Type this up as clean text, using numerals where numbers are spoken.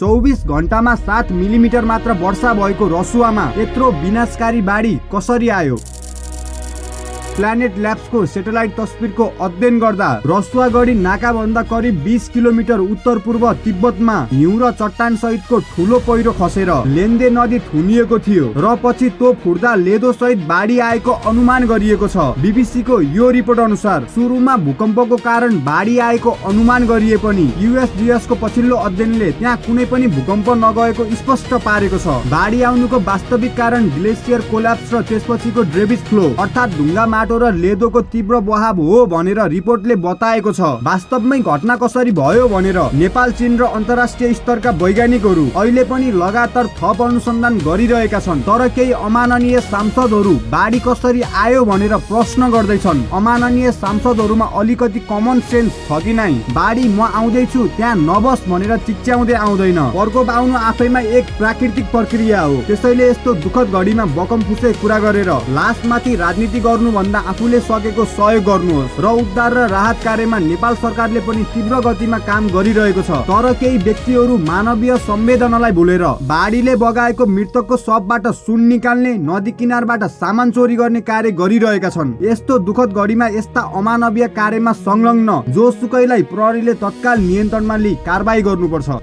24 घण्टामा 7 मिलिमिटर मात्र वर्षा भएको रसुवामा यत्रो विनाशकारी बाढी कसरी आयो? प्लानेट ल्याब्सको सेटेलाइट तस्बिरको अध्ययन गर्दा रसुवागढी नाकाभन्दा करिब 20 किलोमिटर उत्तर पूर्व तिब्बतमा हिउँ र चट्टान सहितको ठूलो पहिरो खसेर लेन्दे नदी थुनिएको थियो र पछि त्यो फुट्दा लेदो सहित बाढी आएको अनुमान गरिएको छ। बीबीसीको यो रिपोर्ट अनुसार सुरुमा भूकम्पको कारण बाढी आएको अनुमान गरिए पनि USGS को पछिल्लो अध्ययनले त्यहाँ कुनै पनि भूकम्प नगएको स्पष्ट पारेको छ। बाढी आउनुको वास्तविक कारण ग्लेसियर कोल्याप्स र त्यसपछिको ड्रेविज फ्लो अर्थात् ढुङ्गा माटो र लेदोको तीव्र बहाव हो भनेर रिपोर्टले बताएको छ। वास्तवमै घटना कसरी भयो भनेर नेपाल, चीन र अन्तर्राष्ट्रिय स्तरका वैज्ञानिकहरू अहिले पनि लगातार थप अनुसन्धान गरिरहेका छन्। तर केही अमाननीय सांसदहरू बाढी कसरी आयो भनेर प्रश्न गर्दैछन्। अमाननीय सांसदहरूमा अलिकति कमन सेन्स छ कि नै? बाढी म आउँदैछु त्यहाँ नबस भनेर चिच्याउँदै आउँदैन। प्रकोप आउनु आफैमा एक प्राकृतिक प्रक्रिया हो। त्यसैले यस्तो दुःखद घडीमा बकमफुसे कुरा गरेर लासमाथि राजनीति गर्नु भन्दा आफूले सकेको सहयोग गर्नुहोस् र उद्धार र राहत कार्यमा नेपाल सरकारले पनि तीव्र गतिमा काम गरिरहेको छ। तर केही व्यक्तिहरू मानवीय संवेदनालाई भुलेर बाढीले बगाएको मृतकको शवबाट सुन निकाल्ने, नदी किनारबाट सामान चोरी गर्ने कार्य गरिरहेका छन्। यस्तो दुःखद घडीमा यस्ता अमानवीय कार्यमा संलग्न जोसुकैलाई प्रहरीले तत्काल नियन्त्रणमा लिई कारबाही गर्नुपर्छ।